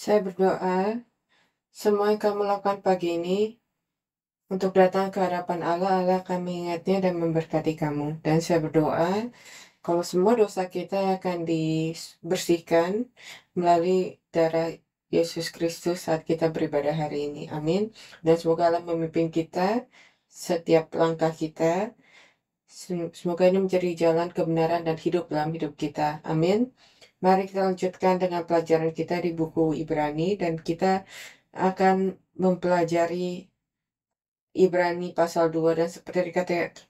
Saya berdoa, semua yang kamu lakukan pagi ini untuk datang ke hadapan Allah, Allah akan mengingatnya dan memberkati kamu. Dan saya berdoa, kalau semua dosa kita akan dibersihkan melalui darah Yesus Kristus saat kita beribadah hari ini. Amin. Dan semoga Allah memimpin kita setiap langkah kita. Semoga ini menjadi jalan kebenaran dan hidup dalam hidup kita. Amin. Mari kita lanjutkan dengan pelajaran kita di buku Ibrani dan kita akan mempelajari Ibrani pasal 2 dan seperti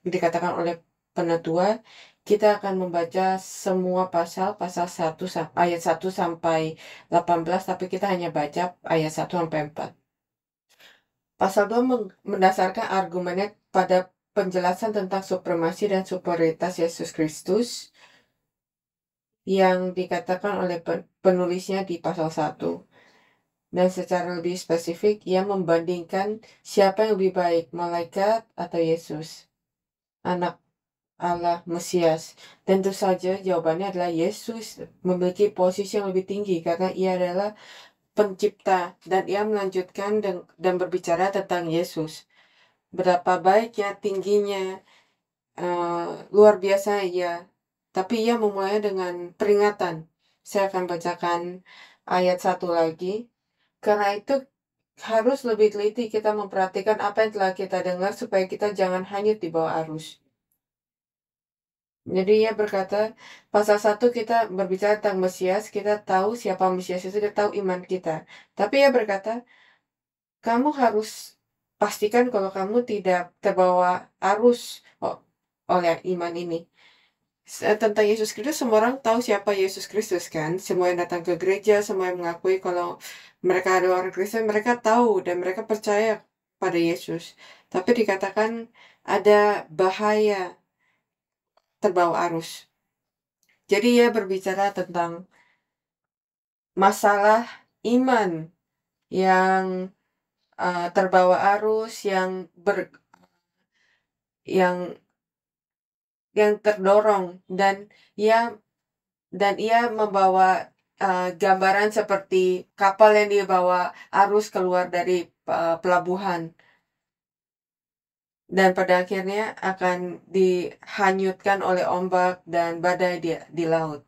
dikatakan oleh penetua, kita akan membaca semua pasal 1 ayat 1 sampai 18, tapi kita hanya baca ayat 1 sampai 4. Pasal 2 mendasarkan argumennya pada penjelasan tentang supremasi dan superioritas Yesus Kristus yang dikatakan oleh penulisnya di pasal 1. Dan secara lebih spesifik, ia membandingkan siapa yang lebih baik, malaikat atau Yesus, anak Allah, Mesias. Tentu saja jawabannya adalah Yesus memiliki posisi yang lebih tinggi karena ia adalah pencipta. Dan ia melanjutkan dan berbicara tentang Yesus. Berapa baiknya, tingginya, luar biasa ia. Tapi ia memulai dengan peringatan. Saya akan bacakan ayat 1 lagi. Karena itu harus lebih teliti kita memperhatikan apa yang telah kita dengar supaya kita jangan hanyut di bawah arus. Jadi ia berkata, pasal 1 kita berbicara tentang Mesias, kita tahu siapa Mesias itu, kita tahu iman kita. Tapi ia berkata, kamu harus pastikan kalau kamu tidak terbawa arus oleh iman ini. Tentang Yesus Kristus, semua orang tahu siapa Yesus Kristus kan. Semua yang datang ke gereja, semua yang mengakui kalau mereka ada orang Kristen, mereka tahu dan mereka percaya pada Yesus. Tapi dikatakan ada bahaya terbawa arus. Jadi ia berbicara tentang masalah iman yang terbawa arus, yang terdorong dan ia membawa gambaran seperti kapal yang dibawa arus keluar dari pelabuhan dan pada akhirnya akan dihanyutkan oleh ombak dan badai di laut.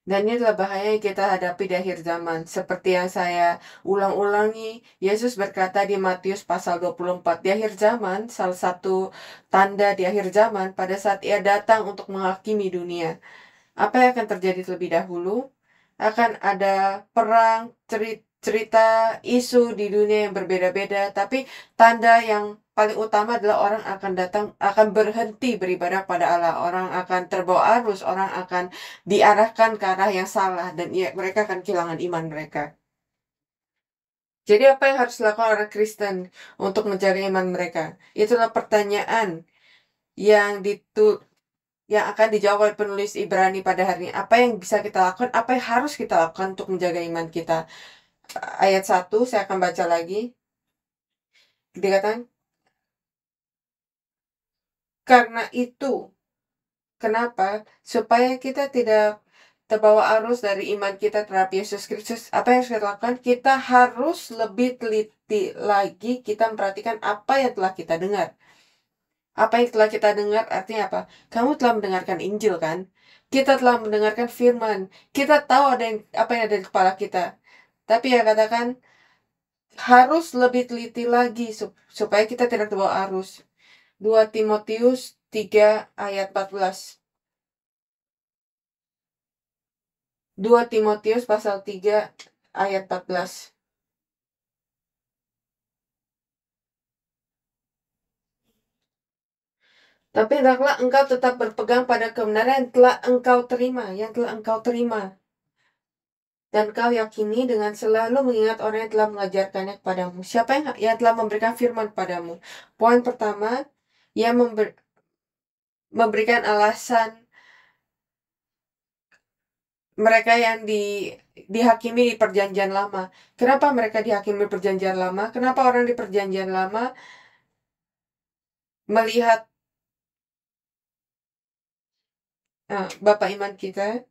Dan ini adalah bahaya yang kita hadapi di akhir zaman. Seperti yang saya ulang-ulangi, Yesus berkata di Matius pasal 24, di akhir zaman, salah satu tanda di akhir zaman pada saat ia datang untuk menghakimi dunia. Apa yang akan terjadi terlebih dahulu? Akan ada perang, cerita, isu di dunia yang berbeda-beda, tapi tanda yang paling utama adalah orang akan berhenti beribadah pada Allah. Orang akan terbawa arus, orang akan diarahkan ke arah yang salah dan mereka akan kehilangan iman mereka. Jadi apa yang harus dilakukan orang Kristen untuk menjaga iman mereka? Itulah pertanyaan yang akan dijawab oleh penulis Ibrani pada hari ini. Apa yang bisa kita lakukan? Apa yang harus kita lakukan untuk menjaga iman kita? Ayat 1, saya akan baca lagi. Dikatakan, karena itu, kenapa? Supaya kita tidak terbawa arus dari iman kita terhadap Yesus Kristus. Apa yang harus kita lakukan? Kita harus lebih teliti lagi kita memperhatikan apa yang telah kita dengar. Apa yang telah kita dengar artinya apa? Kamu telah mendengarkan Injil kan? Kita telah mendengarkan firman. Kita tahu apa yang ada di kepala kita. Tapi ya katakan harus lebih teliti lagi supaya kita tidak terbawa arus. 2 Timotius 3 ayat 14. 2 Timotius pasal 3 ayat 14. Tapi hendaklah engkau tetap berpegang pada kebenaran yang telah engkau terima. Dan kau yakini dengan selalu mengingat orang yang telah mengajarkannya kepadamu. Siapa yang telah memberikan firman kepadamu? Poin pertama, ia memberikan alasan mereka yang dihakimi di perjanjian lama. Kenapa mereka dihakimi di perjanjian lama? Kenapa orang di perjanjian lama melihat Bapak iman kita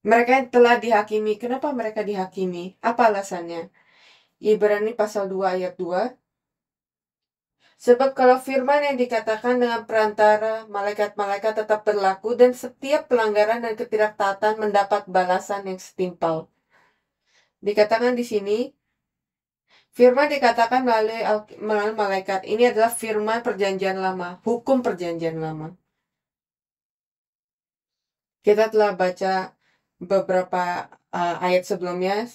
Mereka yang telah dihakimi. Kenapa mereka dihakimi? Apa alasannya? Ibrani pasal 2 ayat 2. Sebab kalau firman yang dikatakan dengan perantara malaikat-malaikat tetap berlaku dan setiap pelanggaran dan ketidaktaatan mendapat balasan yang setimpal. Dikatakan di sini, firman dikatakan melalui malaikat. Ini adalah firman perjanjian lama, hukum perjanjian lama. Kita telah baca beberapa ayat sebelumnya,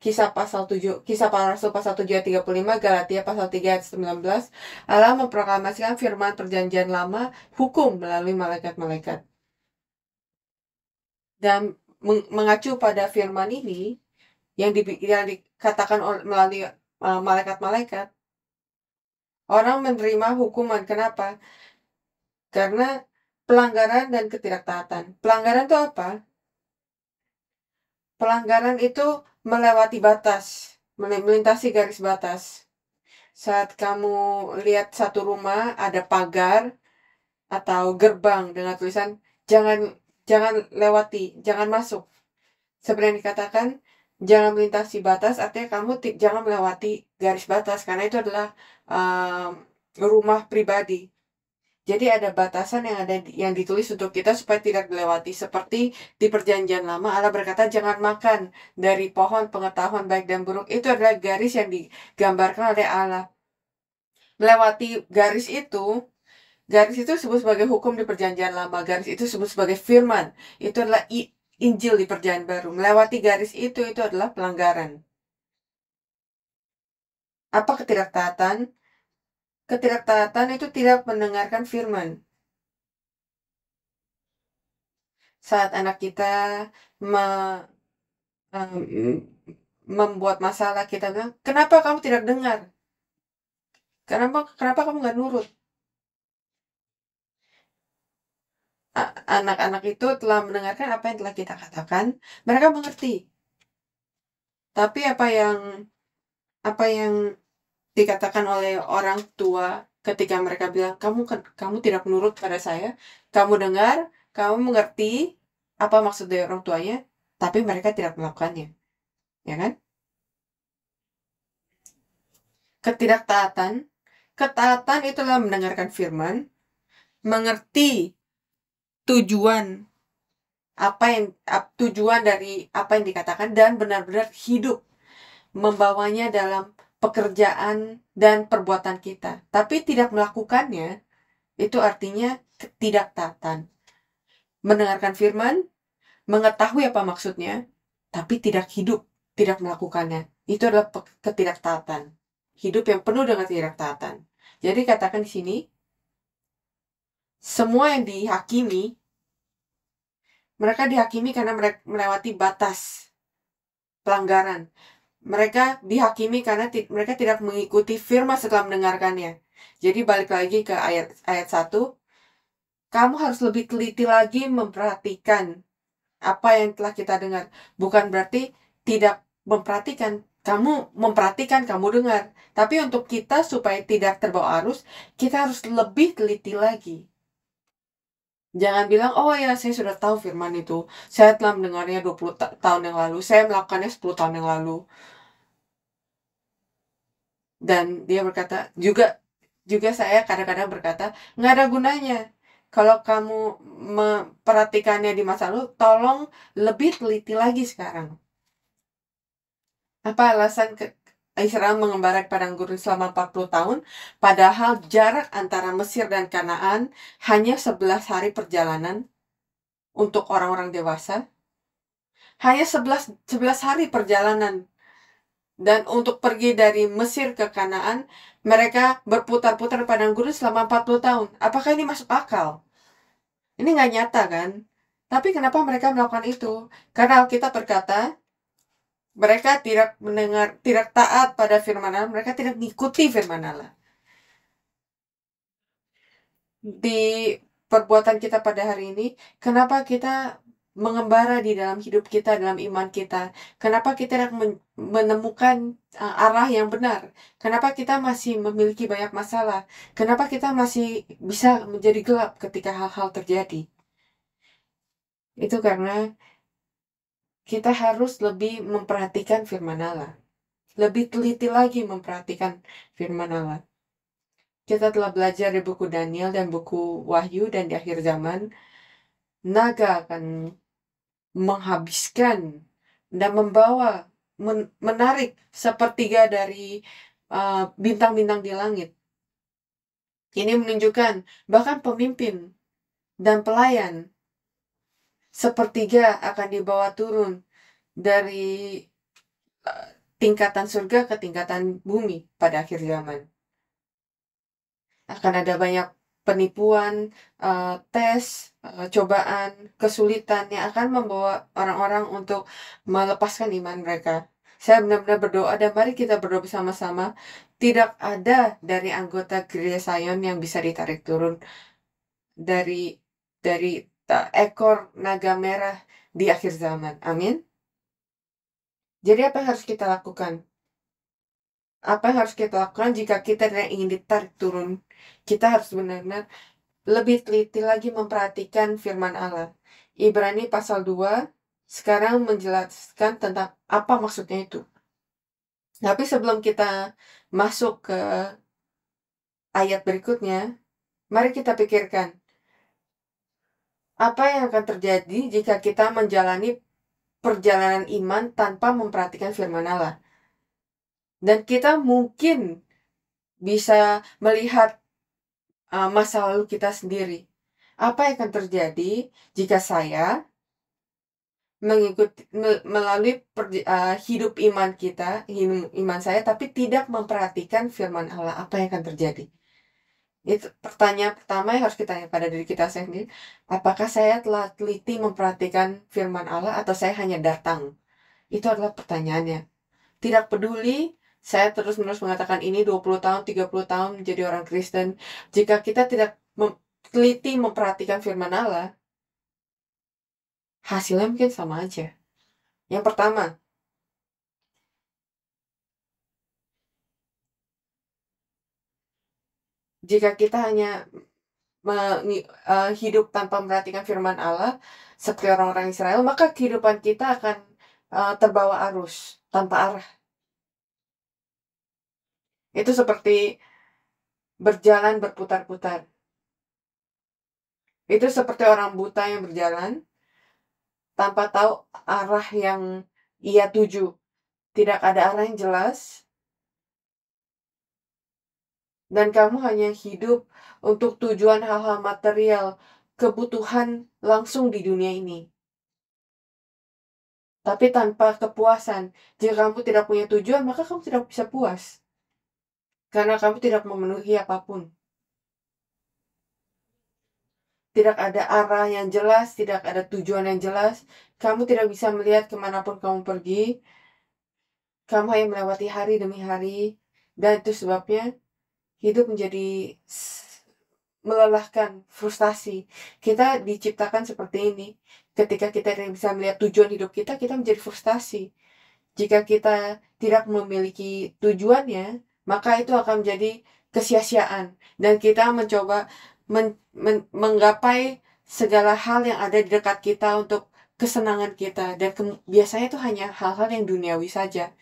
Kisah Para Rasul pasal 7 ayat 35, Galatia pasal 3 ayat 19. Allah memproklamasikan firman perjanjian lama, hukum melalui malaikat-malaikat. Dan mengacu pada firman ini yang dikatakan melalui malaikat-malaikat, orang menerima hukuman. Kenapa? Karena pelanggaran dan ketidaktaatan. Pelanggaran itu apa? Pelanggaran itu melewati batas, melintasi garis batas. Saat kamu lihat satu rumah ada pagar atau gerbang dengan tulisan jangan jangan lewati, jangan masuk. Seperti yang dikatakan, jangan melintasi batas, artinya kamu jangan melewati garis batas karena itu adalah rumah pribadi. Jadi ada batasan yang ditulis untuk kita supaya tidak dilewati. Seperti di perjanjian lama Allah berkata jangan makan dari pohon pengetahuan baik dan buruk. Itu adalah garis yang digambarkan oleh Allah. Melewati garis itu disebut sebagai hukum di perjanjian lama. Garis itu disebut sebagai firman. Itu adalah Injil di perjanjian baru. Melewati garis itu adalah pelanggaran. Apa ketidaktaatan? Ketidaktaatan itu tidak mendengarkan firman. Saat anak kita membuat masalah, kita bilang, kenapa kamu tidak dengar? Kenapa kamu nggak nurut? Anak-anak itu telah mendengarkan apa yang telah kita katakan, mereka mengerti. Tapi apa yang dikatakan oleh orang tua ketika mereka bilang, kamu tidak menurut pada saya, kamu dengar, kamu mengerti apa maksud dari orang tuanya, tapi mereka tidak melakukannya. Ya kan? Ketaatan itulah mendengarkan firman, mengerti tujuan dari apa yang dikatakan dan benar-benar hidup membawanya dalam pekerjaan dan perbuatan kita. Tapi tidak melakukannya, itu artinya ketidaktaatan. Mendengarkan firman, mengetahui apa maksudnya, tapi tidak hidup, tidak melakukannya. Itu adalah ketidaktaatan. Hidup yang penuh dengan ketidaktaatan. Jadi katakan di sini, semua yang dihakimi, mereka dihakimi karena mereka melewati batas pelanggaran. Mereka dihakimi karena mereka tidak mengikuti firman setelah mendengarkannya. Jadi balik lagi ke ayat 1. Kamu harus lebih teliti lagi memperhatikan apa yang telah kita dengar. Bukan berarti tidak memperhatikan. Kamu memperhatikan, kamu dengar. Tapi untuk kita supaya tidak terbawa arus, kita harus lebih teliti lagi. Jangan bilang, oh ya saya sudah tahu firman itu. Saya telah mendengarnya 20 tahun yang lalu. Saya melakukannya 10 tahun yang lalu. Dan dia berkata, juga saya kadang-kadang berkata, nggak ada gunanya. Kalau kamu memperhatikannya di masa lalu, tolong lebih teliti lagi sekarang. Apa alasan Israel mengembara ke padang gurun selama 40 tahun, padahal jarak antara Mesir dan Kanaan hanya 11 hari perjalanan untuk orang-orang dewasa? Hanya 11 hari perjalanan. Dan untuk pergi dari Mesir ke Kanaan, mereka berputar-putar di padang gurun selama 40 tahun. Apakah ini masuk akal? Ini nggak nyata kan? Tapi kenapa mereka melakukan itu? Karena Alkitab berkata, mereka tidak taat pada firman Allah, mereka tidak mengikuti firman Allah. Di perbuatan kita pada hari ini, kenapa kita mengembara di dalam hidup kita, dalam iman kita? Kenapa kita tidak menemukan arah yang benar? Kenapa kita masih memiliki banyak masalah? Kenapa kita masih bisa menjadi gelap ketika hal-hal terjadi? Itu karena kita harus lebih memperhatikan firman Allah. Lebih teliti lagi memperhatikan firman Allah. Kita telah belajar di buku Daniel dan buku Wahyu, dan di akhir zaman, naga akan menghabiskan dan membawa, menarik sepertiga dari bintang-bintang di langit. Ini menunjukkan bahkan pemimpin dan pelayan sepertiga akan dibawa turun dari tingkatan surga ke tingkatan bumi pada akhir zaman. Akan ada banyak penipuan, tes, cobaan, kesulitan yang akan membawa orang-orang untuk melepaskan iman mereka. Saya benar-benar berdoa, dan mari kita berdoa bersama-sama. Tidak ada dari anggota gereja Zion yang bisa ditarik turun dari ekor naga merah di akhir zaman. Amin. Jadi apa yang harus kita lakukan? Apa yang harus kita lakukan jika kita tidak ingin ditarik turun? Kita harus benar-benar lebih teliti lagi memperhatikan firman Allah. Ibrani pasal 2 sekarang menjelaskan tentang apa maksudnya itu. Tapi sebelum kita masuk ke ayat berikutnya, mari kita pikirkan apa yang akan terjadi jika kita menjalani perjalanan iman tanpa memperhatikan firman Allah. Dan kita mungkin bisa melihat masa lalu kita sendiri. Apa yang akan terjadi jika saya mengikuti melalui hidup iman saya, tapi tidak memperhatikan firman Allah? Apa yang akan terjadi? Itu pertanyaan pertama yang harus kita tanya pada diri kita sendiri. Apakah saya telah teliti memperhatikan firman Allah, atau saya hanya datang? Itu adalah pertanyaannya. Tidak peduli saya terus-menerus mengatakan ini 20 tahun, 30 tahun menjadi orang Kristen. Jika kita tidak teliti memperhatikan firman Allah, hasilnya mungkin sama aja. Yang pertama, jika kita hanya hidup tanpa memperhatikan firman Allah seperti orang-orang Israel, maka kehidupan kita akan terbawa arus tanpa arah. Itu seperti berjalan berputar-putar. Itu seperti orang buta yang berjalan tanpa tahu arah yang ia tuju. Tidak ada arah yang jelas, dan kamu hanya hidup untuk tujuan hal-hal material, kebutuhan langsung di dunia ini. Tapi tanpa kepuasan. Jika kamu tidak punya tujuan, maka kamu tidak bisa puas. Karena kamu tidak memenuhi apapun. Tidak ada arah yang jelas, tidak ada tujuan yang jelas. Kamu tidak bisa melihat kemanapun kamu pergi. Kamu hanya melewati hari demi hari. Dan itu sebabnya hidup menjadi melelahkan, frustasi. Kita diciptakan seperti ini. Ketika kita tidak bisa melihat tujuan hidup kita menjadi frustasi. Jika kita tidak memiliki tujuannya, maka itu akan menjadi kesia-siaan. Dan kita mencoba menggapai segala hal yang ada di dekat kita untuk kesenangan kita. Dan biasanya itu hanya hal-hal yang duniawi saja.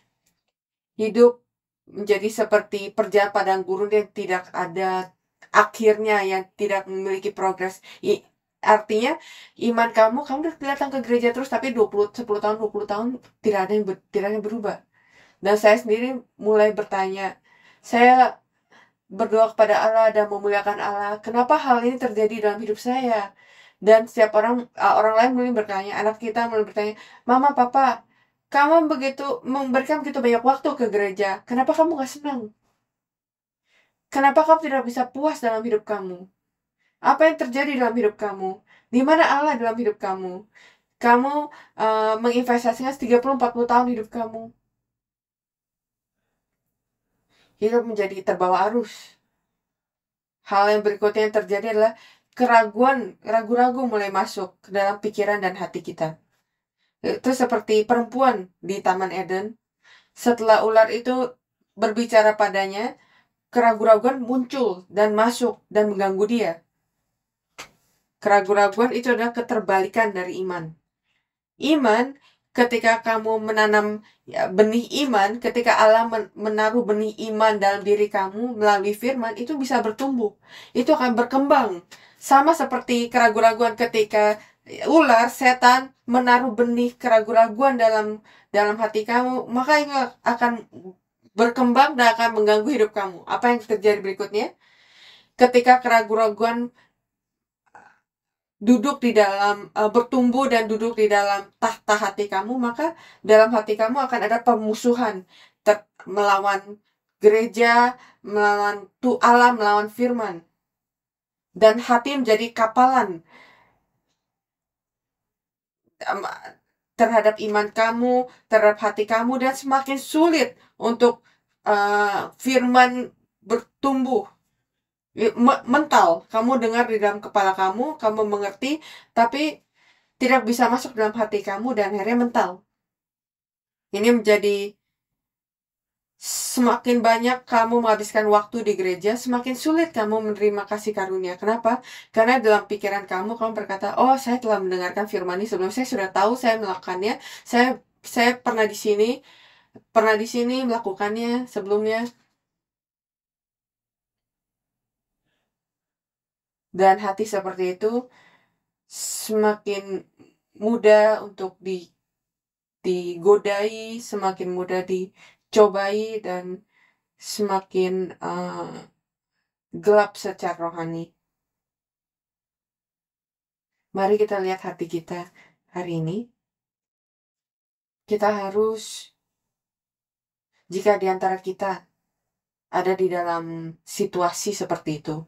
Hidup menjadi seperti perjalanan padang gurun yang tidak ada akhirnya, yang tidak memiliki progres. Artinya iman kamu datang ke gereja terus, tapi 10 tahun 20 tahun tidak ada yang berubah. Dan saya sendiri mulai bertanya, saya berdoa kepada Allah dan memuliakan Allah, kenapa hal ini terjadi dalam hidup saya? Dan setiap orang lain mulai bertanya, anak kita mulai bertanya, mama, papa, kamu memberikan begitu banyak waktu ke gereja, kenapa kamu gak senang? Kenapa kamu tidak bisa puas dalam hidup kamu? Apa yang terjadi dalam hidup kamu? Di mana Allah dalam hidup kamu? Kamu menginvestasikan 30-40 tahun hidup kamu. Hidup menjadi terbawa arus. Hal yang berikutnya yang terjadi adalah keraguan, ragu-ragu mulai masuk ke dalam pikiran dan hati kita. Itu seperti perempuan di Taman Eden. Setelah ular itu berbicara padanya, keraguan-raguan muncul dan masuk dan mengganggu dia. Keraguan-raguan itu adalah keterbalikan dari iman. Iman ketika kamu menanam benih iman, ketika Allah menaruh benih iman dalam diri kamu melalui firman, itu bisa bertumbuh. Itu akan berkembang. Sama seperti keraguan-raguan ketika ular, setan menaruh benih keraguan-raguan dalam hati kamu, maka itu akan berkembang dan akan mengganggu hidup kamu. Apa yang terjadi berikutnya? Ketika keraguan-raguan bertumbuh dan duduk di dalam tahta hati kamu, maka dalam hati kamu akan ada permusuhan melawan gereja, melawan Allah, melawan firman. Dan hati menjadi kapalan terhadap iman kamu, terhadap hati kamu, dan semakin sulit untuk firman bertumbuh. Mental, kamu dengar di dalam kepala kamu mengerti, tapi tidak bisa masuk dalam hati kamu dan akhirnya mental. Ini menjadi semakin banyak kamu menghabiskan waktu di gereja, semakin sulit kamu menerima kasih karunia. Kenapa? Karena dalam pikiran kamu berkata, oh saya telah mendengarkan firman ini sebelum, saya sudah tahu, saya melakukannya, saya pernah di sini melakukannya sebelumnya. Dan hati seperti itu semakin mudah untuk digodai, semakin mudah dicobai, dan semakin gelap secara rohani. Mari kita lihat hati kita hari ini. Kita harus, jika di antara kita ada di dalam situasi seperti itu,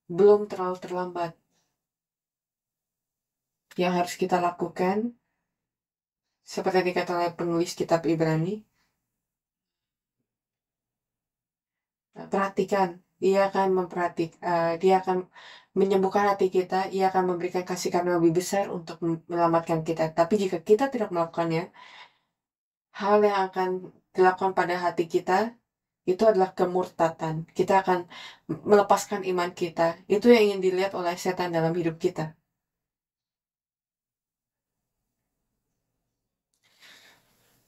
belum terlalu terlambat. Yang harus kita lakukan, seperti dikatakan oleh penulis kitab Ibrani, perhatikan. Dia akan menyembuhkan hati kita, ia akan memberikan kasih karunia lebih besar untuk menyelamatkan kita. Tapi jika kita tidak melakukannya, hal yang akan dilakukan pada hati kita itu adalah kemurtatan. Kita akan melepaskan iman kita. Itu yang ingin dilihat oleh setan dalam hidup kita.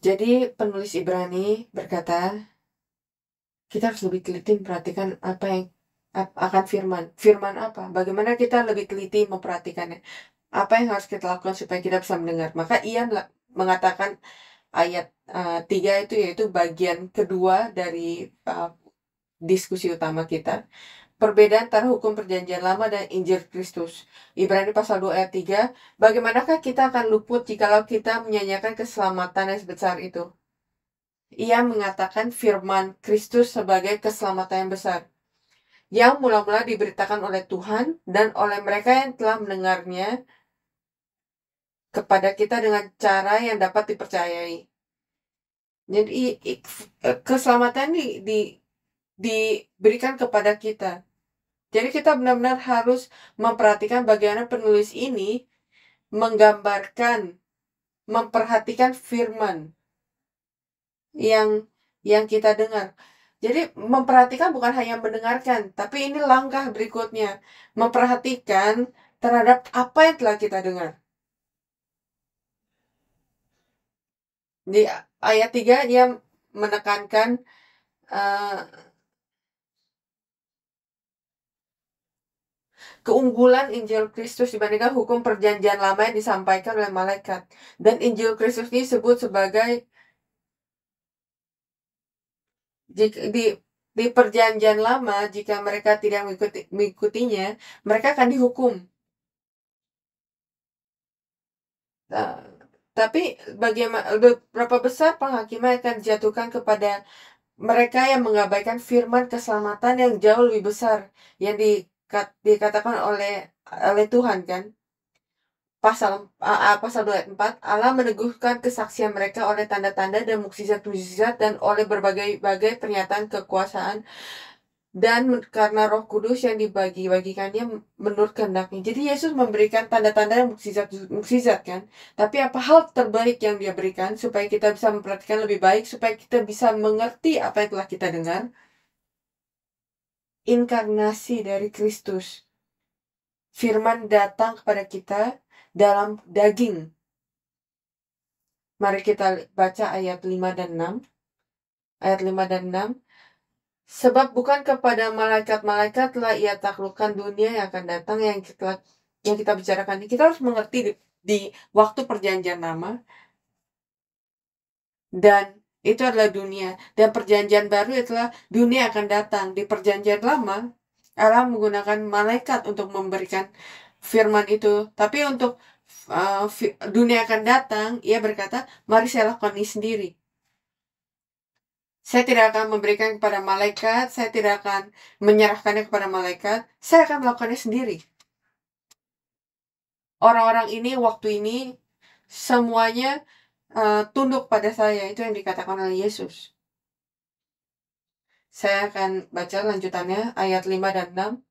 Jadi penulis Ibrani berkata, kita harus lebih teliti memperhatikan apa yang akan firman. Firman apa? Bagaimana kita lebih teliti memperhatikannya? Apa yang harus kita lakukan supaya kita bisa mendengar? Maka ia mengatakan ayat 3 itu, yaitu bagian kedua dari diskusi utama kita. Perbedaan antara hukum perjanjian lama dan Injil Kristus. Ibrani pasal 2 ayat 3. Bagaimanakah kita akan luput jikalau kita menyanyiakan keselamatan yang sebesar itu? Ia mengatakan firman Kristus sebagai keselamatan yang besar, yang mula-mula diberitakan oleh Tuhan dan oleh mereka yang telah mendengarnya kepada kita dengan cara yang dapat dipercayai. Jadi keselamatan diberikan kepada kita. Jadi kita benar-benar harus memperhatikan bagaimana penulis ini menggambarkan, memperhatikan firman yang kita dengar. Jadi memperhatikan bukan hanya mendengarkan, tapi ini langkah berikutnya, memperhatikan terhadap apa yang telah kita dengar. Di ayat 3 dia menekankan keunggulan Injil Kristus dibandingkan hukum perjanjian lama yang disampaikan oleh malaikat. Dan Injil Kristus ini disebut sebagai, di perjanjian lama, jika mereka tidak mengikutinya, mereka akan dihukum. Tapi berapa besar penghakiman akan dijatuhkan kepada mereka yang mengabaikan firman keselamatan yang jauh lebih besar yang dikatakan oleh Tuhan, kan? Pasal 2 ayat 4, Allah meneguhkan kesaksian mereka oleh tanda-tanda dan mukjizat-mukjizat dan oleh berbagai pernyataan kekuasaan, dan karena Roh Kudus yang dibagi-bagikannya menurut kehendaknya. Jadi Yesus memberikan tanda-tanda dan mukjizat, kan? Tapi apa hal terbaik yang dia berikan supaya kita bisa memperhatikan lebih baik, supaya kita bisa mengerti apa yang telah kita dengar? Inkarnasi dari Kristus. Firman datang kepada kita dalam daging. Mari kita baca ayat 5 dan 6. Ayat 5 dan 6. Sebab bukan kepada malaikat-malaikatlah ia taklukkan dunia yang akan datang, yang kita bicarakan ini. Kita harus mengerti di waktu perjanjian lama, dan itu adalah dunia. Dan perjanjian baru itulah dunia akan datang. Di perjanjian lama, Allah menggunakan malaikat untuk memberikan firman itu. Tapi untuk dunia akan datang, ia berkata, mari saya lakukan ini sendiri. Saya tidak akan memberikan kepada malaikat, saya tidak akan menyerahkannya kepada malaikat, saya akan melakukannya sendiri. Orang-orang ini, waktu ini, semuanya tunduk pada saya. Itu yang dikatakan oleh Yesus. Saya akan baca lanjutannya, ayat 5 dan 6.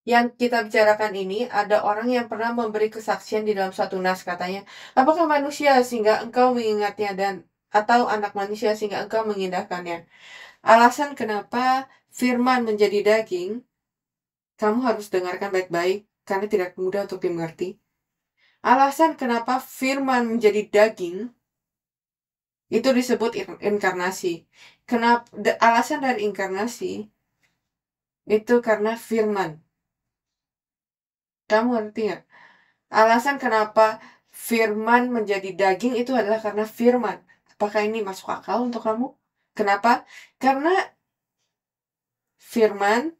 Yang kita bicarakan ini, ada orang yang pernah memberi kesaksian di dalam suatu nas, katanya, apakah manusia sehingga engkau mengingatnya, atau anak manusia sehingga engkau mengindahkannya? Alasan kenapa firman menjadi daging, kamu harus dengarkan baik-baik, karena tidak mudah untuk dimengerti. Alasan kenapa firman menjadi daging, itu disebut inkarnasi. Alasan dari inkarnasi, itu karena firman. Kamu ngerti nggak? Alasan kenapa firman menjadi daging itu adalah karena firman. Apakah ini masuk akal untuk kamu? Kenapa? Karena firman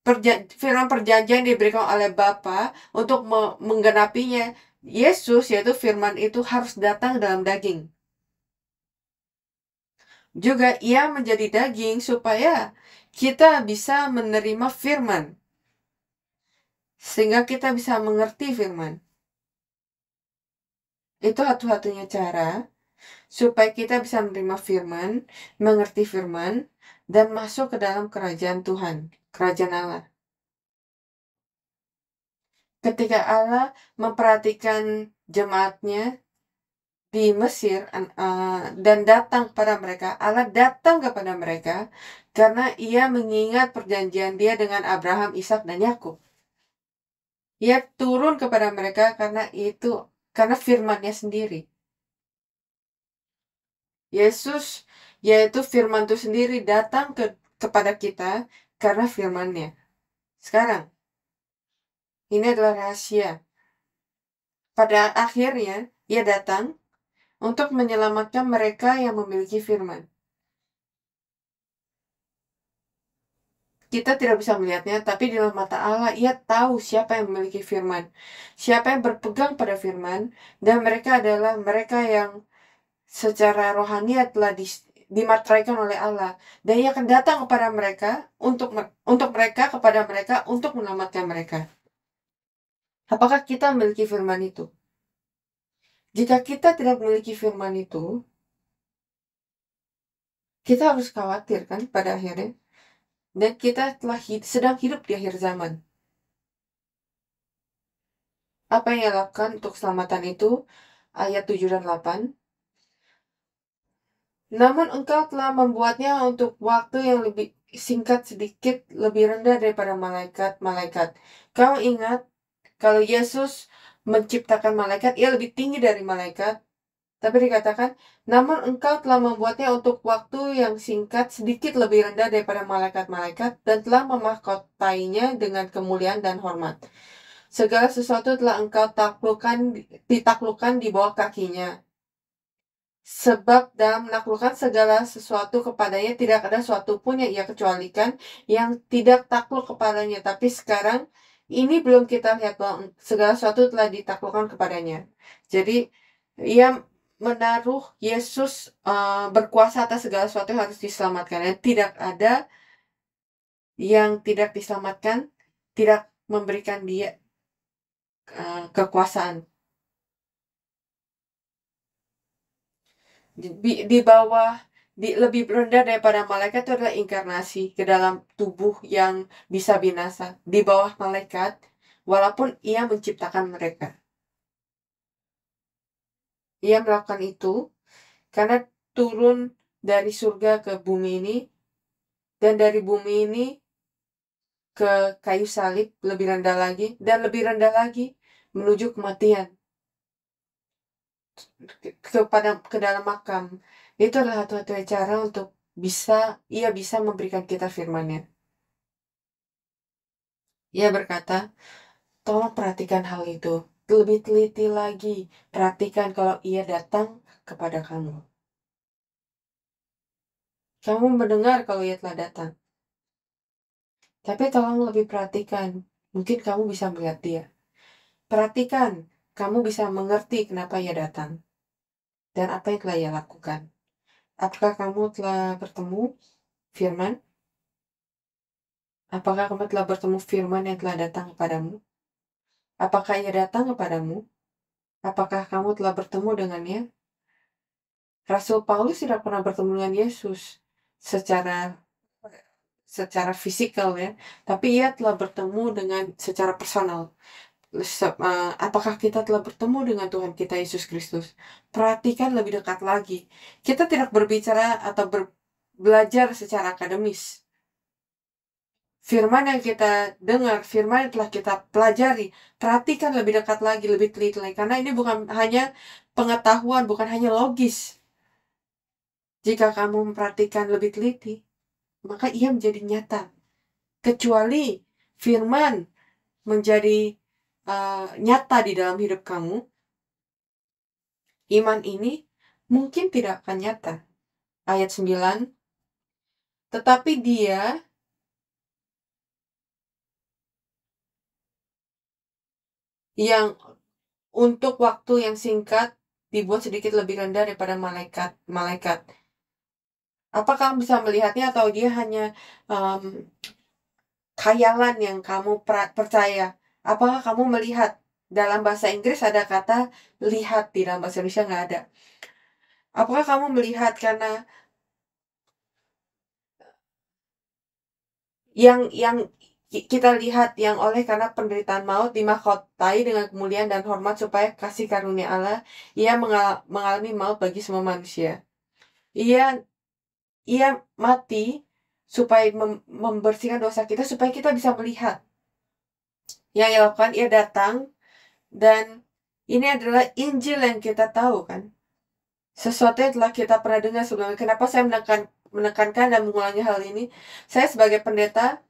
perjanjian diberikan oleh Bapa untuk menggenapinya. Yesus, yaitu firman itu, harus datang dalam daging. Juga ia menjadi daging supaya kita bisa menerima firman, sehingga kita bisa mengerti firman. Itu satu-satunya cara supaya kita bisa menerima firman, mengerti firman, dan masuk ke dalam kerajaan Tuhan, kerajaan Allah. Ketika Allah memperhatikan jemaatnya di Mesir dan datang kepada mereka, Allah datang kepada mereka karena ia mengingat perjanjian dia dengan Abraham, Ishak, dan Yakub. Ia turun kepada mereka karena firman-Nya sendiri. Yesus, yaitu firman itu sendiri, datang kepada kita karena firman-Nya. Sekarang, ini adalah rahasia. Pada akhirnya, ia datang untuk menyelamatkan mereka yang memiliki firman. Kita tidak bisa melihatnya, tapi di dalam mata Allah, ia tahu siapa yang memiliki firman, siapa yang berpegang pada firman, dan mereka adalah mereka yang secara rohaniat telah dimateraikan oleh Allah, dan ia akan datang kepada mereka kepada mereka untuk menyelamatkan mereka. Apakah kita memiliki firman itu? Jika kita tidak memiliki firman itu, kita harus khawatir kan pada akhirnya. Dan kita sedang hidup di akhir zaman. Apa yang ia lakukan untuk keselamatan itu? Ayat 7 dan 8. Namun engkau telah membuatnya untuk waktu yang lebih singkat sedikit lebih rendah daripada malaikat-malaikat. Kau ingat kalau Yesus menciptakan malaikat, ia lebih tinggi dari malaikat. Tapi dikatakan, namun engkau telah membuatnya untuk waktu yang singkat sedikit lebih rendah daripada malaikat-malaikat dan telah memahkotainya dengan kemuliaan dan hormat. Segala sesuatu telah engkau ditaklukkan di bawah kakinya. Sebab dalam menaklukkan segala sesuatu kepadanya tidak ada suatu pun yang ia kecualikan yang tidak takluk kepadanya. Tapi sekarang ini belum kita lihat bahwa segala sesuatu telah ditaklukkan kepadanya. Jadi ia menaruh Yesus berkuasa atas segala sesuatu yang harus diselamatkan. Dan tidak ada yang tidak diselamatkan, tidak memberikan dia kekuasaan. Di bawah, lebih rendah daripada malaikat itu adalah inkarnasi ke dalam tubuh yang bisa binasa. Di bawah malaikat, walaupun ia menciptakan mereka. Ia melakukan itu karena turun dari surga ke bumi ini, dan dari bumi ini ke kayu salib lebih rendah lagi, dan lebih rendah lagi menuju kematian, ke dalam makam. Itu adalah satu-satunya cara untuk ia bisa memberikan kita firman-Nya. Ia berkata, tolong perhatikan hal itu. Lebih teliti lagi. Perhatikan kalau ia datang kepada kamu. Kamu mendengar kalau ia telah datang. Tapi tolong lebih perhatikan. Mungkin kamu bisa melihat dia. Perhatikan. Kamu bisa mengerti kenapa ia datang. Dan apa yang telah ia lakukan. Apakah kamu telah bertemu firman? Apakah kamu telah bertemu firman yang telah datang kepadamu? Apakah ia datang kepadamu? Apakah kamu telah bertemu dengannya? Rasul Paulus tidak pernah bertemu dengan Yesus secara fisikal ya, tapi ia telah bertemu dengan secara personal. Apakah kita telah bertemu dengan Tuhan kita Yesus Kristus? Perhatikan lebih dekat lagi. Kita tidak berbicara atau belajar secara akademis. Firman yang kita dengar, firman yang telah kita pelajari, perhatikan lebih dekat lagi, lebih teliti lagi. Karena ini bukan hanya pengetahuan, bukan hanya logis. Jika kamu memperhatikan lebih teliti, maka ia menjadi nyata. Kecuali firman menjadi nyata di dalam hidup kamu, iman ini mungkin tidak akan nyata. Ayat 9, tetapi dia yang untuk waktu yang singkat dibuat sedikit lebih rendah daripada malaikat. Apakah kamu bisa melihatnya atau dia hanya khayalan yang kamu percaya? Apakah kamu melihat? Dalam bahasa Inggris ada kata lihat, di dalam bahasa Indonesia nggak ada. Apakah kamu melihat karena yang kita lihat yang oleh karena penderitaan maut dimahkotai dengan kemuliaan dan hormat supaya kasih karunia Allah ia mengalami maut bagi semua manusia. Ia mati supaya membersihkan dosa kita supaya kita bisa melihat. Yang ia lakukan, ia datang, dan ini adalah Injil yang kita tahu kan. Sesuatu yang telah kita pernah dengar sebelumnya. Kenapa saya menekankan dan mengulangi hal ini? Saya sebagai pendeta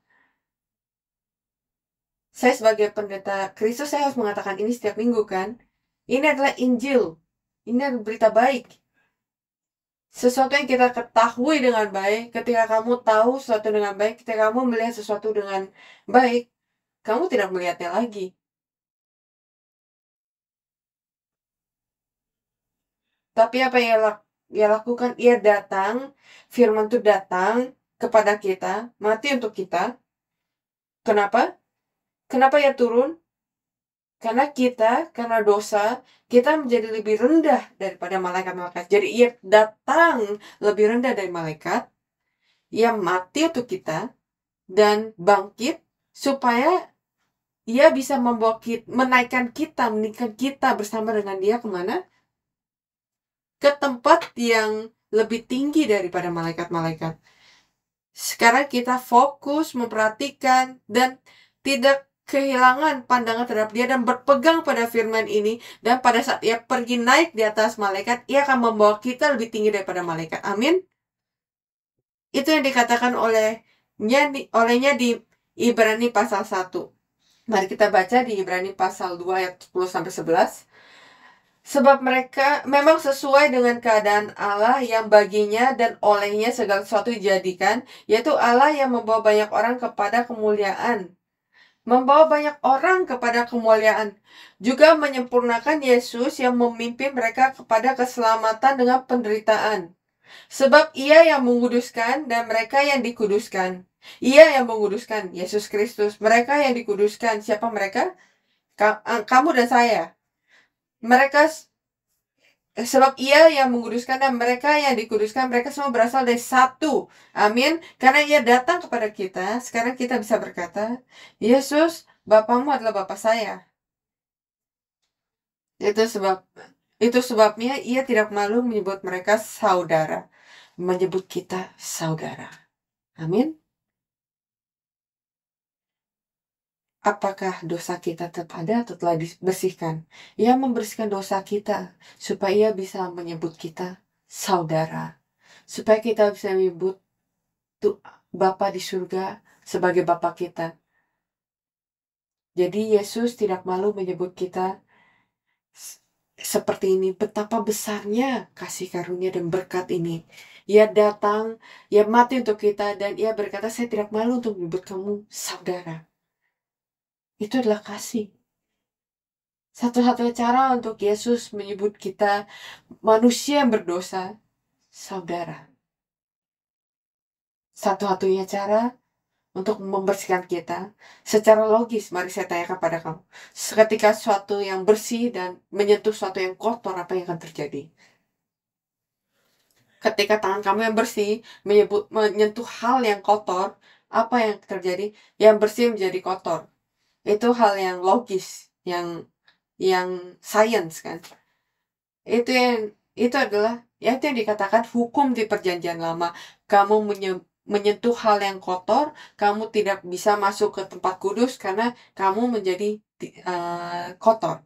Kristus, saya harus mengatakan ini setiap minggu kan. Ini adalah Injil. Ini adalah berita baik. Sesuatu yang kita ketahui dengan baik, ketika kamu tahu sesuatu dengan baik, ketika kamu melihat sesuatu dengan baik, kamu tidak melihatnya lagi. Tapi apa yang ia lakukan? Ia datang, firman itu datang kepada kita, mati untuk kita. Kenapa? Kenapa ia turun? Karena dosa, kita menjadi lebih rendah daripada malaikat-malaikat. Jadi ia datang lebih rendah dari malaikat. Ia mati untuk kita dan bangkit supaya ia bisa meninggikan kita bersama dengan dia kemana? Ke tempat yang lebih tinggi daripada malaikat-malaikat. Sekarang kita fokus memperhatikan dan tidak kehilangan pandangan terhadap dia dan berpegang pada firman ini, dan pada saat ia pergi naik di atas malaikat, ia akan membawa kita lebih tinggi daripada malaikat. Amin. Itu yang dikatakan olehnya di Ibrani pasal 1. Mari kita baca di Ibrani pasal 2 ayat 10-11. Sebab mereka memang sesuai dengan keadaan Allah yang baginya dan olehnya segala sesuatu dijadikan, yaitu Allah yang membawa banyak orang kepada kemuliaan. Membawa banyak orang kepada kemuliaan. Juga menyempurnakan Yesus yang memimpin mereka kepada keselamatan dengan penderitaan. Sebab ia yang menguduskan dan mereka yang dikuduskan. Ia yang menguduskan, Yesus Kristus. Mereka yang dikuduskan. Siapa mereka? Kamu dan saya. Sebab ia yang menguduskan dan mereka yang dikuduskan, mereka semua berasal dari satu. Amin. Karena ia datang kepada kita, sekarang kita bisa berkata, Yesus, Bapamu adalah Bapa saya. Itu sebabnya ia tidak malu menyebut mereka saudara. Menyebut kita saudara. Amin. apakah dosa kita tetap ada atau telah dibersihkan? Ia membersihkan dosa kita supaya ia bisa menyebut kita saudara. Supaya kita bisa menyebut Bapa di surga sebagai Bapa kita. Jadi Yesus tidak malu menyebut kita seperti ini. Betapa besarnya kasih karunia dan berkat ini. Ia datang, ia mati untuk kita, dan ia berkata, saya tidak malu untuk menyebut kamu saudara. Itu adalah kasih. Satu-satunya cara untuk Yesus menyebut kita manusia yang berdosa, saudara. Satu-satunya cara untuk membersihkan kita secara logis. Mari saya tanyakan pada kamu, ketika sesuatu yang bersih dan menyentuh sesuatu yang kotor, apa yang akan terjadi? Ketika tangan kamu yang bersih menyentuh hal yang kotor, apa yang terjadi? Yang bersih menjadi kotor. Itu hal yang logis, yang science kan. Itu adalah itu yang dikatakan hukum di perjanjian lama. Kamu menyentuh hal yang kotor, kamu tidak bisa masuk ke tempat kudus karena kamu menjadi kotor.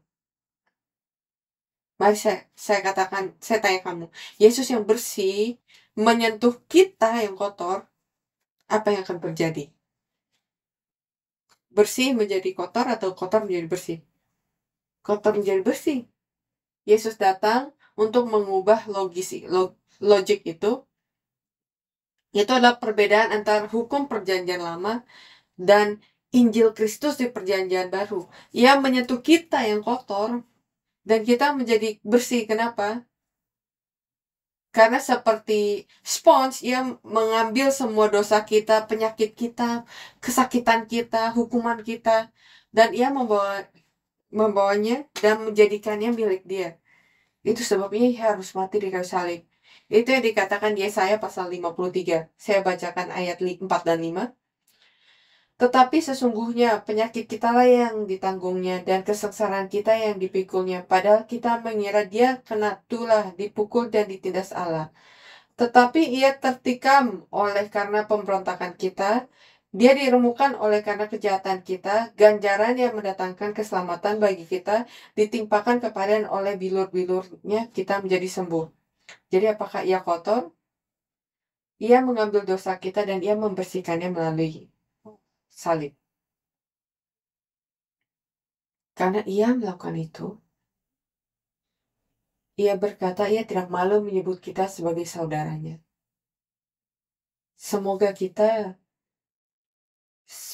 Mari saya katakan, saya tanya kamu, Yesus yang bersih menyentuh kita yang kotor, apa yang akan terjadi? Bersih menjadi kotor atau kotor menjadi bersih? Kotor menjadi bersih. Yesus datang untuk mengubah logik itu. Itu adalah perbedaan antara hukum perjanjian lama dan Injil Kristus di perjanjian baru. Ia menyentuh kita yang kotor dan kita menjadi bersih. Kenapa? Karena seperti spons, ia mengambil semua dosa kita, penyakit kita, kesakitan kita, hukuman kita, dan ia membawanya dan menjadikannya milik dia. Itu sebabnya ia harus mati di kayu salib. Itu yang dikatakan di Yesaya pasal 53. Saya bacakan ayat 4 dan 5. Tetapi sesungguhnya penyakit kita lah yang ditanggungnya dan kesengsaraan kita yang dipikulnya. Padahal kita mengira dia kena tulah, dipukul dan ditindas Allah. Tetapi ia tertikam oleh karena pemberontakan kita. Dia diremukkan oleh karena kejahatan kita. Ganjaran yang mendatangkan keselamatan bagi kita ditimpakan kepada oleh bilur-bilurnya kita menjadi sembuh. Jadi apakah ia kotor? Ia mengambil dosa kita dan ia membersihkannya melalui salib. Karena ia melakukan itu, ia berkata ia tidak malu menyebut kita sebagai saudaranya. Semoga kita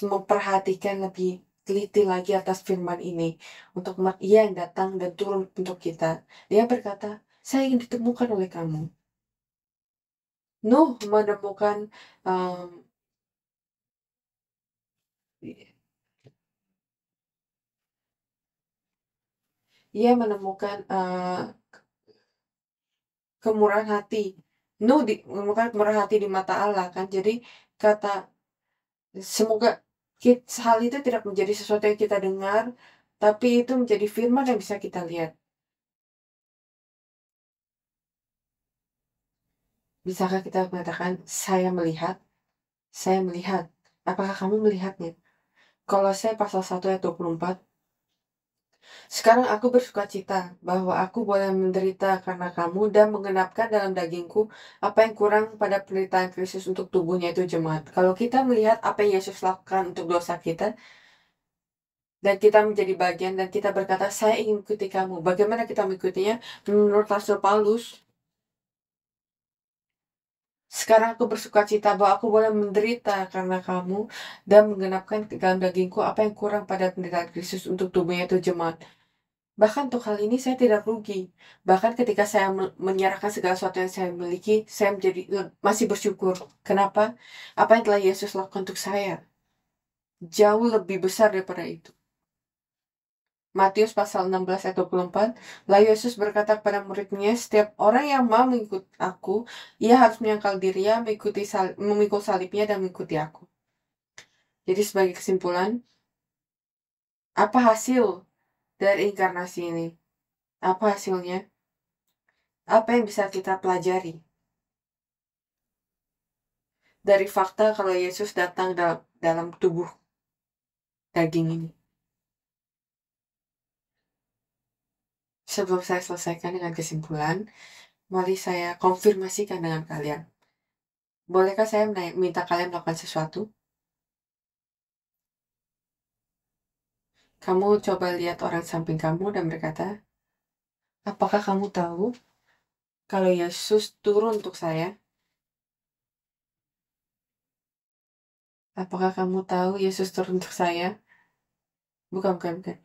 memperhatikan lebih teliti lagi atas firman ini untuk ia yang datang dan turun untuk kita. Dia berkata, saya ingin ditemukan oleh kamu. Nuh menemukan ia menemukan kemurahan hati. Nuh menemukan kemurahan hati di mata Allah kan. Jadi kata semoga hal itu tidak menjadi sesuatu yang kita dengar, tapi itu menjadi firman yang bisa kita lihat. Bisakah kita mengatakan, saya melihat? Saya melihat. Apakah kamu melihatnya? Kolose pasal 1 ayat 24. Sekarang aku bersuka cita bahwa aku boleh menderita karena kamu dan menggenapkan dalam dagingku apa yang kurang pada penderitaan Kristus untuk tubuhnya itu jemaat. Kalau kita melihat apa yang Yesus lakukan untuk dosa kita, dan kita menjadi bagian dan kita berkata, saya ingin mengikuti kamu. Bagaimana kita mengikutinya? Menurut Rasul Paulus, sekarang aku bersuka cita bahwa aku boleh menderita karena kamu dan menggenapkan dalam dagingku apa yang kurang pada penderitaan Kristus untuk tubuhnya itu jemaat. Bahkan untuk hal ini saya tidak rugi. Bahkan ketika saya menyerahkan segala sesuatu yang saya miliki, saya menjadi masih bersyukur. Kenapa? Apa yang telah Yesus lakukan untuk saya jauh lebih besar daripada itu. Matius pasal 16 ayat 24. Lalu Yesus berkata kepada muridnya, setiap orang yang mau mengikut aku, ia harus menyangkal dirinya, memikul salibnya dan mengikuti aku. Jadi sebagai kesimpulan, apa hasil dari inkarnasi ini? Apa hasilnya? Apa yang bisa kita pelajari dari fakta kalau Yesus datang dalam tubuh daging ini? Sebelum saya selesaikan dengan kesimpulan, mari saya konfirmasikan dengan kalian. Bolehkah saya minta kalian melakukan sesuatu? Kamu coba lihat orang samping kamu dan berkata, apakah kamu tahu kalau Yesus turun untuk saya? Apakah kamu tahu Yesus turun untuk saya? Bukan, bukan, bukan.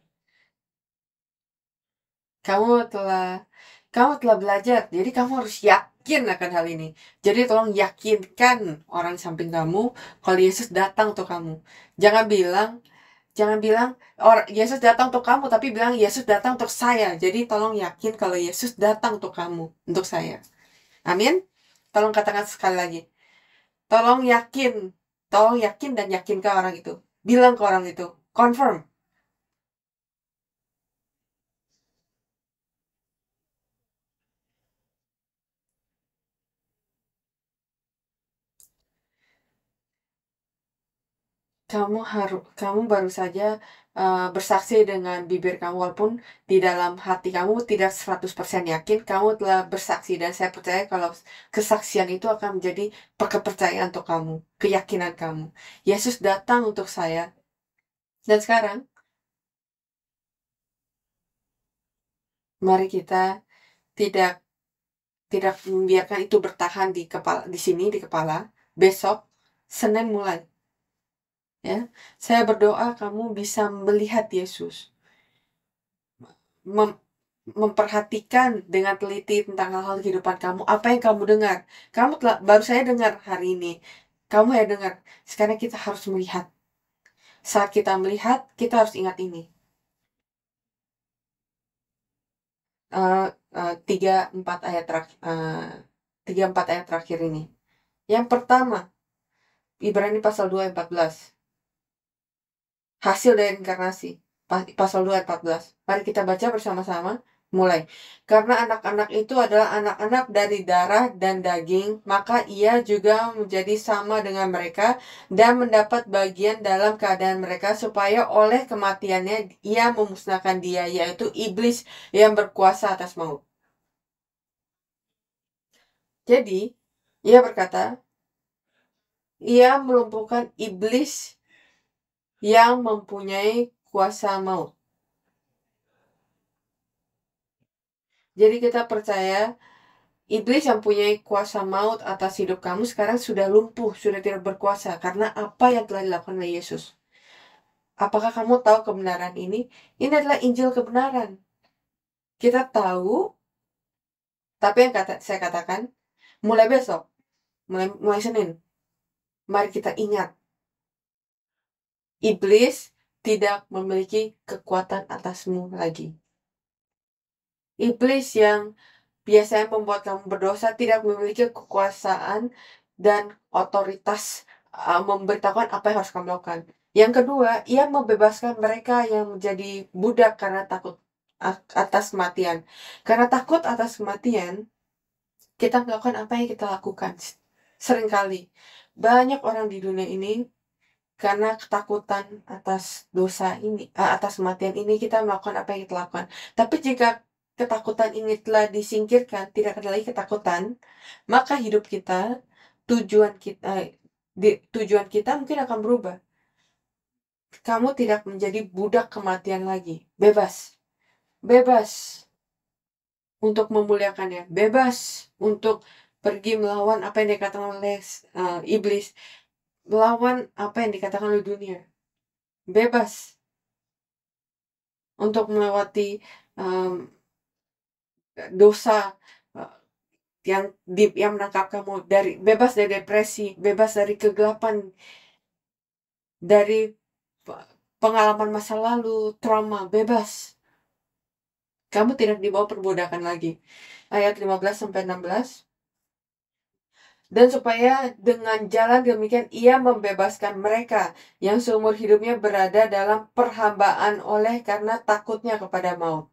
Kamu telah kamu telah belajar, jadi kamu harus yakin akan hal ini. Jadi tolong yakinkan orang samping kamu kalau Yesus datang untuk kamu. Jangan bilang, jangan bilang orang Yesus datang untuk kamu, tapi bilang Yesus datang untuk saya. Jadi tolong yakin kalau Yesus datang untuk kamu, untuk saya. Amin. Tolong katakan sekali lagi. Tolong yakin. Tolong yakin dan yakinkan orang itu. Bilang ke orang itu. Confirm. Kamu baru saja bersaksi dengan bibir kamu, walaupun di dalam hati kamu tidak 100% yakin, kamu telah bersaksi, dan saya percaya kalau kesaksian itu akan menjadi kepercayaan untuk kamu, keyakinan kamu. Yesus datang untuk saya. Dan sekarang, mari kita tidak tidak membiarkan itu bertahan di kepala, di sini di kepala. Besok Senin mulai, ya. Saya berdoa kamu bisa melihat Yesus, memperhatikan dengan teliti tentang hal-hal kehidupan kamu. Apa yang kamu dengar? Kamu telah baru saya dengar hari ini. Kamu ya dengar. Sekarang kita harus melihat. Saat kita melihat, kita harus ingat ini. 3-4 ayat terakhir ini. Yang pertama, Ibrani pasal 2 ayat 14. Hasil dari inkarnasi. Pasal 2 ayat 14. Mari kita baca bersama-sama. Mulai. Karena anak-anak itu adalah anak-anak dari darah dan daging, maka ia juga menjadi sama dengan mereka dan mendapat bagian dalam keadaan mereka, supaya oleh kematiannya ia memusnahkan dia, yaitu iblis yang berkuasa atas maut. Jadi, ia berkata, ia melumpuhkan iblis yang mempunyai kuasa maut. Jadi kita percaya iblis yang punya kuasa maut atas hidup kamu sekarang sudah lumpuh, sudah tidak berkuasa karena apa yang telah dilakukan oleh Yesus. Apakah kamu tahu kebenaran ini? Ini adalah Injil kebenaran. Kita tahu, tapi yang saya katakan, mulai besok, mulai Senin, mari kita ingat, iblis tidak memiliki kekuatan atasmu lagi. Iblis yang biasanya membuat kamu berdosa tidak memiliki kekuasaan dan otoritas memberitahukan apa yang harus kamu lakukan. Yang kedua, ia membebaskan mereka yang menjadi budak karena takut atas kematian. Karena takut atas kematian, kita melakukan apa yang kita lakukan. Seringkali, banyak orang di dunia ini, karena ketakutan atas dosa ini, atas kematian ini, kita melakukan apa yang kita lakukan. Tapi jika ketakutan ini telah disingkirkan, tidak ada lagi ketakutan, maka hidup kita, tujuan kita mungkin akan berubah. Kamu tidak menjadi budak kematian lagi. Bebas. Bebas untuk memuliakannya. Bebas untuk pergi melawan apa yang dikatakan oleh iblis. Melawan apa yang dikatakan oleh dunia. Bebas untuk melewati dosa yang menangkap kamu, bebas dari depresi, bebas dari kegelapan, dari pengalaman masa lalu, trauma, bebas. Kamu tidak dibawa perbudakan lagi. Ayat 15-16. Dan supaya dengan jalan demikian ia membebaskan mereka yang seumur hidupnya berada dalam perhambaan oleh karena takutnya kepada maut.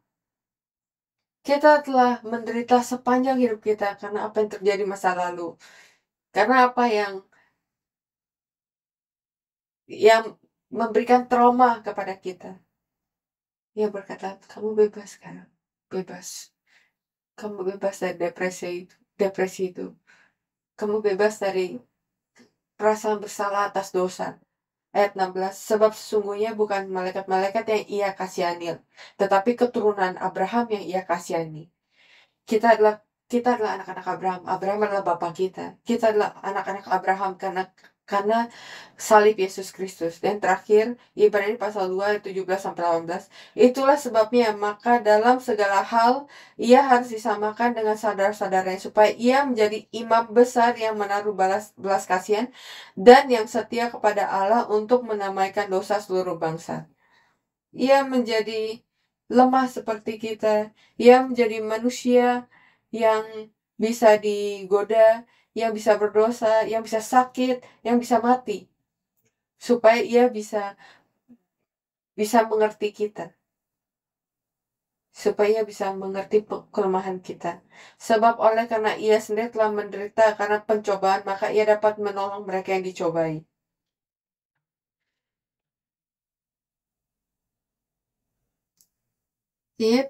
Kita telah menderita sepanjang hidup kita karena apa yang terjadi masa lalu. Karena apa yang memberikan trauma kepada kita. Ia berkata, kamu bebas sekarang. bebas. Kamu bebas dari depresi itu. Kamu bebas dari perasaan bersalah atas dosa. Ayat 16, sebab sesungguhnya bukan malaikat-malaikat yang ia kasihani, tetapi keturunan Abraham yang ia kasihani. Kita adalah anak-anak Abraham. Abraham adalah bapak kita. Kita adalah anak-anak Abraham karena salib Yesus Kristus. Dan terakhir, Ibrani pasal 2 ayat 17-18. Itulah sebabnya maka dalam segala hal ia harus disamakan dengan saudara-saudaranya supaya ia menjadi imam besar yang menaruh belas kasihan dan yang setia kepada Allah untuk menamaikan dosa seluruh bangsa. Ia menjadi lemah seperti kita. Ia menjadi manusia yang bisa digoda, yang bisa berdosa, yang bisa sakit, yang bisa mati. Supaya ia bisa mengerti kita. Supaya ia bisa mengerti kelemahan kita. Sebab oleh karena ia sendiri telah menderita karena pencobaan, maka ia dapat menolong mereka yang dicobai. Ia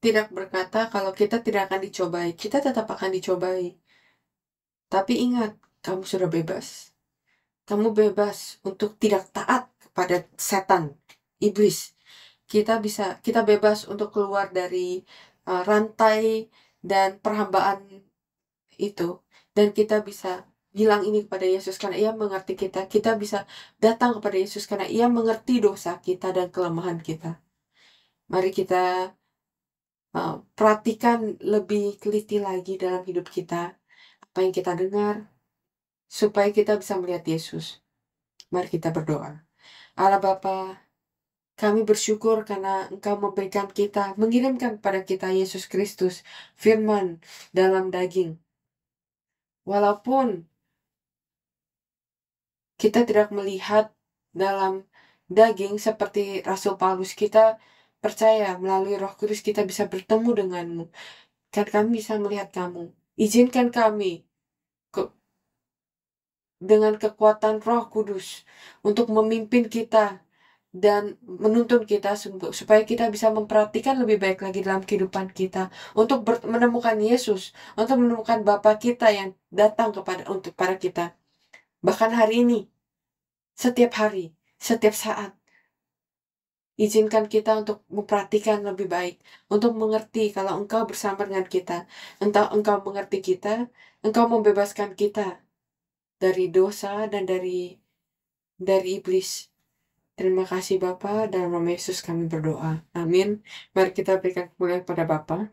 tidak berkata kalau kita tidak akan dicobai. Kita tetap akan dicobai. Tapi ingat, kamu sudah bebas. Kamu bebas untuk tidak taat kepada setan, iblis. Kita bebas untuk keluar dari rantai dan perhambaan itu. Dan kita bisa bilang ini kepada Yesus karena ia mengerti kita. Kita bisa datang kepada Yesus karena ia mengerti dosa kita dan kelemahan kita. Mari kita perhatikan lebih teliti lagi dalam hidup kita. Apa yang kita dengar. Supaya kita bisa melihat Yesus. Mari kita berdoa. Allah Bapa, kami bersyukur karena Engkau mengirimkan kepada kita Yesus Kristus, firman dalam daging. Walaupun kita tidak melihat dalam daging seperti Rasul Paulus, kita percaya melalui Roh Kudus kita bisa bertemu denganmu. Dan kami bisa melihat kamu. Izinkan kami dengan kekuatan Roh Kudus untuk memimpin kita dan menuntun kita supaya kita bisa memperhatikan lebih baik lagi dalam kehidupan kita untuk menemukan Yesus, untuk menemukan Bapa kita yang datang untuk para kita. Bahkan hari ini, setiap hari, setiap saat. Izinkan kita untuk memperhatikan lebih baik, untuk mengerti kalau Engkau bersama dengan kita. Entah Engkau mengerti kita, Engkau membebaskan kita dari dosa dan dari iblis. Terima kasih Bapa, dalam nama Yesus kami berdoa. Amin. Mari kita berikan kemuliaan kepada Bapa.